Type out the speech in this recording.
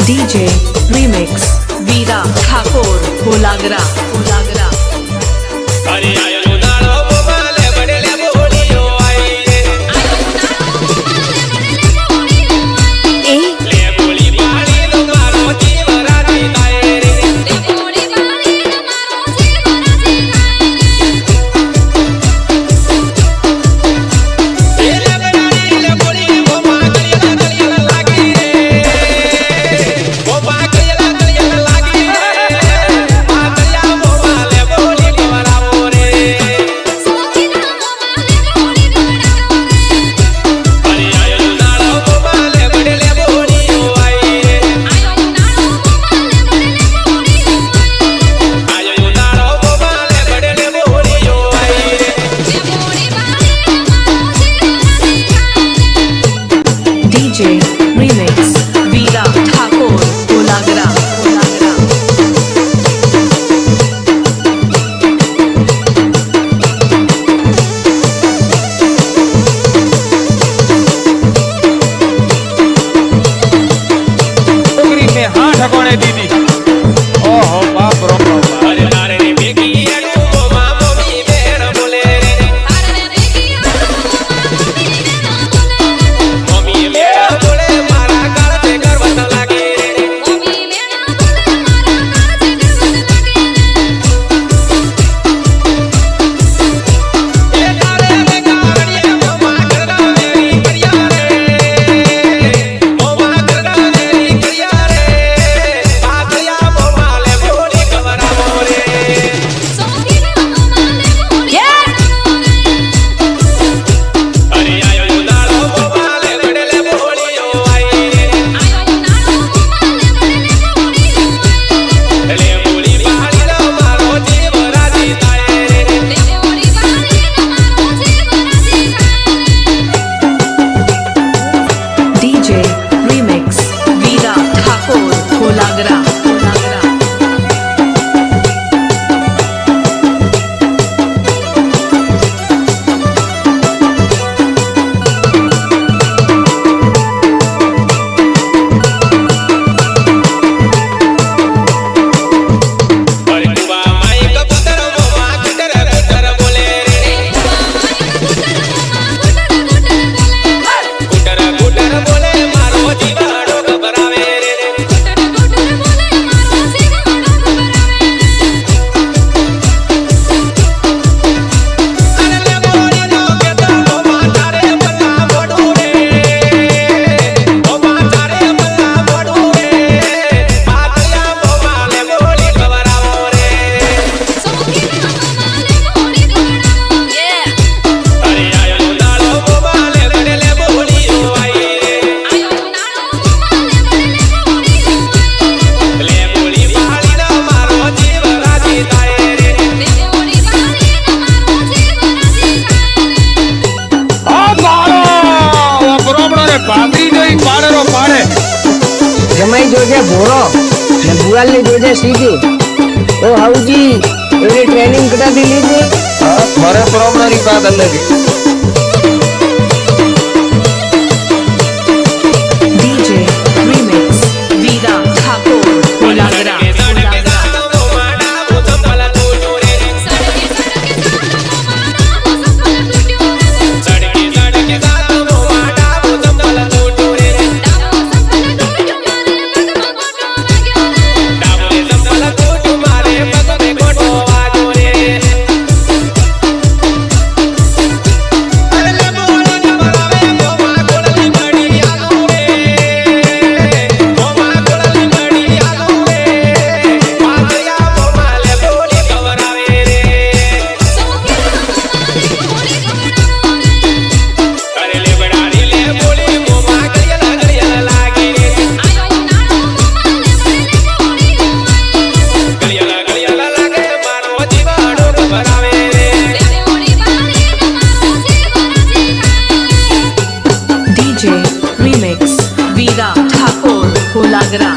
DJ Remix Veera Thakur Holagra Holagra अरे आयो नालो मोबाले बड़ेले बोलियो आई ए ले बोली बाली नो मारो जीवरा दी दाए रे ले बोली बाली नो मारो जीवरा दी दाए ले बड़ाली ले बोली मोमा गलिया लागी रे मोमा गलिया लागी रे आ गलिया मोबाले बोली गवरावो रे सोखीना मोबाले बोली गवरावो रे अरे आयो नालो मोबाले बड़ेले बोलियो आई आयो नालो मोबाले बड़ेले बोलियो आयो नालो मोबाले बड़ेले बोलियो आई ले बोली बाली नो मारो जीवरा दी दाए DJ Remix Veera Thakur Holagra Holagra नौकरी में हाँ ठकोने दीदी ओहो बाप रो अरे नारे रे बेगी अडू मोमा मोमी बेर बोले रे अरे देखी मोमी बेर बोले मारा काल से गर्वत लागे रे मम्मी मेरा बोले मारा काल से गर्वत लागे ए नारे रे गाड़िए मोमा करदा मेरी करिया रे मोमा करदा मेरी करिया रे पातया मोमा ले बोली गवरावो रे सोखीना मोबाले बोली गवरावो रे अरे आयो नालो मोबाले बड़ेले बोलियो आई आयो नालो मोबाले बड़ेले बोलियो ले बोली बाली नो मारो जीवरा दी दाए रे ले बोली बाली नो मारो जीवरा दी दाए DJ Remix Veera Thakur Holagra Holagra अरे कुबा माई कबूतर मोमा गुटर बोले रे गुटर बोले मारो जीवाड़ो घबरावे रे अरे ले बोली नो के तो मोमा तारे बल्ला मोडू रे मोमा तारे बल्ला मोडू रे पातया मोमा ले बोली घबरावो रे अरे आयो नालो मोबाले बड़ेले बोलियो आई ले बोली बाली ना मारो जीवरा दी दाए रे हाँ मारो वो बरोबर रे भागरी जोई पाड़े रो पाड़े જમાઈ જોજે ભોળો ને ભુવાલની જોજે સીધી ઓ હાઉજી એની ટ્રેનિંગ કદાથી લીધી મારે બરોબર રી બાત અલગ DJ Remix Veera Thakur Holagra सड़के जातो मोमा डाबू चंपल टूटू रे सड़के जातो मोमा डाबू चंपल टूटू रे डाबू चंपल टूटू मारे पग में गोटो वाजो रे अरे ले बोली न बरावे मोमा कोड़ली बड़ी आलू रे मोमा कोड़ली बड़ी आलू रे पातया मोमा ले बोली गवरावे रे अरे ले बड़ाड़ी ले बोली मोमा गलिया लागी रे गलिया लागे मारो जीवाड़ो घबरावे रे DJ Remix Veera Thakur Holagra